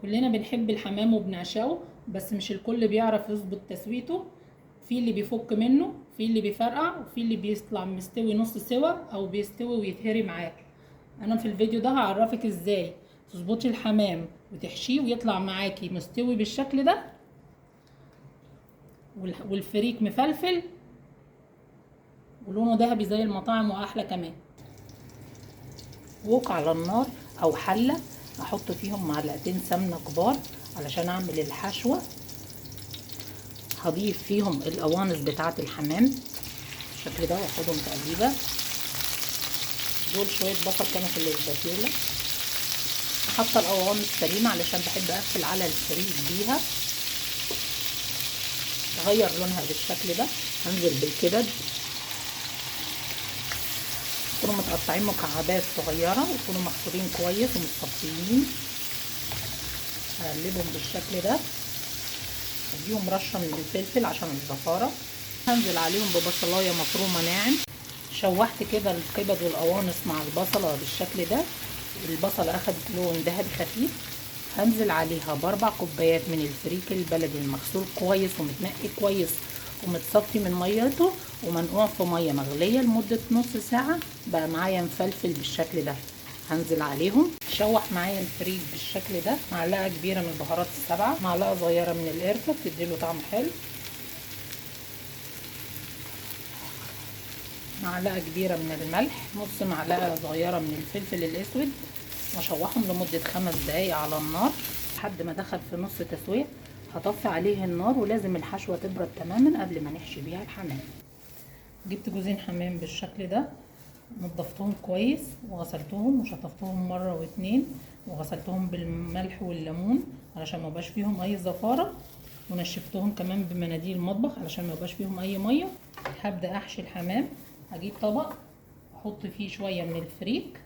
كلنا بنحب الحمام وبنعشقه، بس مش الكل بيعرف يظبط تسويته. في اللي بيفك منه، في اللي بيفرقع، وفي اللي بيطلع مستوي نص سوا او بيستوي ويتهري معاك. انا في الفيديو ده هعرفك ازاي تظبطي الحمام وتحشيه ويطلع معاكي مستوي بالشكل ده، والفريك مفلفل ولونه ذهبي زي المطاعم واحلى كمان. ووك على النار او حله، احط فيهم معلقتين سمنه كبار علشان اعمل الحشوه. هضيف فيهم القوانص بتاعه الحمام بالشكل ده واخدهم تقليبه. دول شويه بصل كانوا في الاسباتيولا. حاطه القوانص سليمه علشان بحب اقفل على الفريك بيها. تغير لونها بالشكل ده. هنزل بالكبد، يكونوا متقطعين مكعبات صغيره ويكونوا مغسولين كويس ومتصفيين. هقلبهم بالشكل ده. اديهم رشه من الفلفل عشان الزفاره. هنزل عليهم ببصلايه مفرومه ناعم. شوحت كده الكبد والقوانص مع البصله بالشكل ده. البصله اخدت لون ذهبي خفيف. هنزل عليها ب4 كوبايات من الفريك البلدي المغسول كويس ومتنقي كويس ومتصفي من ميته ومنقوع في ميه مغليه لمده نص ساعه. بقى معايا مفلفل بالشكل ده. هنزل عليهم. شوح معايا الفريك بالشكل ده. معلقه كبيره من البهارات السبعه، معلقه صغيره من القرفه بتديله طعم حلو، معلقه كبيره من الملح، نص معلقه صغيره من الفلفل الاسود، واشوحهم لمده 5 دقايق على النار لحد ما دخل في نص تسويه. هطفي عليه النار ولازم الحشوه تبرد تماما قبل ما نحشي بيها الحمام. جبت جوزين حمام بالشكل ده، نضفتهم كويس وغسلتهم وشطفتهم مره واتنين، وغسلتهم بالملح والليمون علشان ما يبقاش فيهم اي زفاره، ونشفتهم كمان بمناديل المطبخ علشان ما يبقاش فيهم اي ميه. هبدا احشي الحمام. هجيب طبق احط فيه شويه من الفريك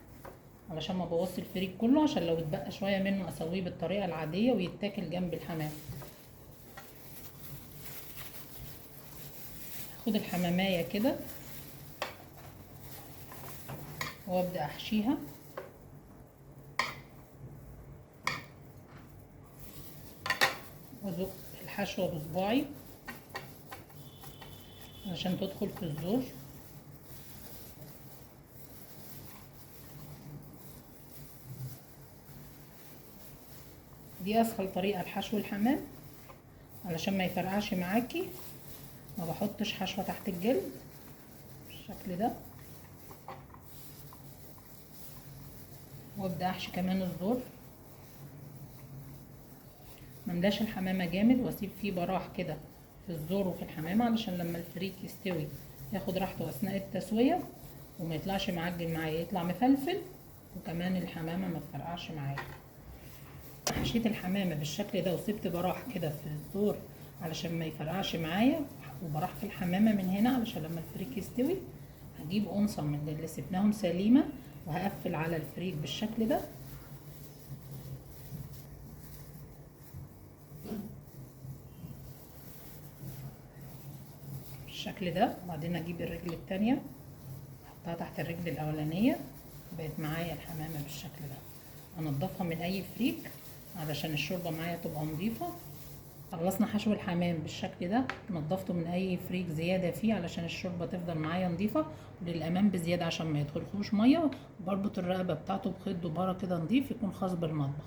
علشان ما ابوظش الفريك كله، عشان لو اتبقى شويه منه اسويه بالطريقه العاديه ويتاكل جنب الحمام. هاخد الحمامايه كده وابدا احشيها. وازق الحشوه بصباعي عشان تدخل في الزور. دي اسهل طريقه لحشو الحمام علشان ما يفرقعش معاكي. ما بحطش حشوه تحت الجلد بالشكل ده. وابدا احشي كمان الزور. مملاش الحمامه جامد واسيب فيه براح كده في الزور وفي الحمامه علشان لما الفريك يستوي ياخد راحته اثناء التسويه وما يطلعش معجن معايا، يطلع مفلفل وكمان الحمامه ما تفرقعش معايا. حشيت الحمامه بالشكل ده وسبت براح كده في الزور علشان ما يفرقعش معايا، وبراح في الحمامه من هنا علشان لما الفريك يستوي هجيب قنصه من اللي سبناهم سليمه وهقفل على الفريك بالشكل ده. بالشكل ده. وبعدين اجيب الرجل التانية احطها تحت الرجل الاولانيه. بقت معايا الحمامه بالشكل ده. انضفها من اي فريك علشان الشوربه معايا تبقى نظيفه. خلصنا حشو الحمام بالشكل ده. نضفته من اي فريك زياده فيه علشان الشوربه تفضل معايا نظيفه، وللامان بزياده عشان ما يدخلخوش ميه. بربط الرقبه بتاعته بخيط دباره كده نظيف يكون خاص بالمطبخ.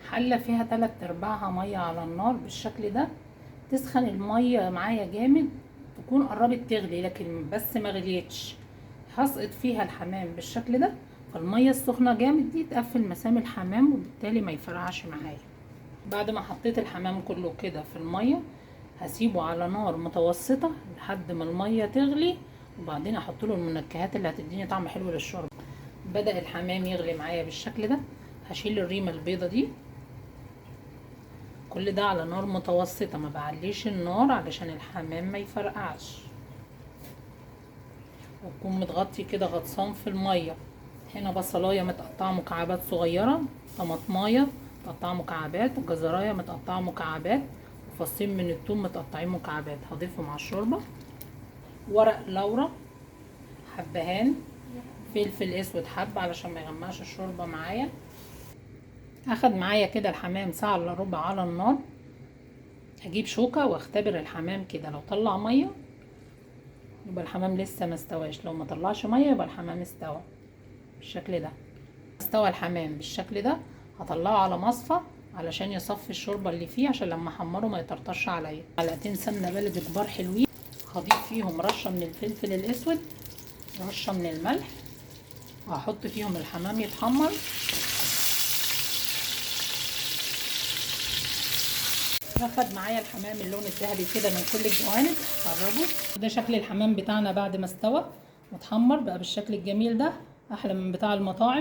حله فيها 3/4 ميه على النار بالشكل ده. تسخن الميه معايا جامد، تكون قربت تغلي لكن بس ما غليتش. هسقط فيها الحمام بالشكل ده، فالميه السخنه جامد دي تقفل مسام الحمام وبالتالي ما يفرقعش معايا. بعد ما حطيت الحمام كله كده في الميه هسيبه على نار متوسطه لحد ما الميه تغلي، وبعدين احط له المنكهات اللي هتديني طعم حلو للشوربه. بدأ الحمام يغلي معايا بالشكل ده. هشيل الريمه البيضه دي. كل ده على نار متوسطه، ما بعليش النار علشان الحمام ما يفرقعش، ويكون متغطي كده غطسان في الميه. هنا بصلايه متقطعه مكعبات صغيره، طماطمايه متقطعه مكعبات، وجزرايه متقطعه مكعبات، وفصين من الثوم متقطعين مكعبات هضيفهم على الشوربه. ورق لورا، حبهان، فلفل اسود حب علشان ما يغمقش الشوربه معايا. اخد معايا كده الحمام ساعة الا ربع على النار. اجيب شوكة واختبر الحمام كده، لو طلع مية يبقى الحمام لسه ما استواش، لو ما طلعش مية يبقى الحمام استوى بالشكل ده. استوى الحمام بالشكل ده هطلعه على مصفى علشان يصفي الشوربه اللي فيه، عشان لما احمره ما يطرطش عليا. معلقتين سمنه بلدي كبار حلوين، هضيف فيهم رشه من الفلفل الاسود، رشه من الملح، وهحط فيهم الحمام يتحمر. اخد معايا الحمام اللون الذهبي كده من كل الجوانب. قربوا. ده شكل الحمام بتاعنا بعد ما استوى واتحمر بقى بالشكل الجميل ده، احلى من بتاع المطاعم.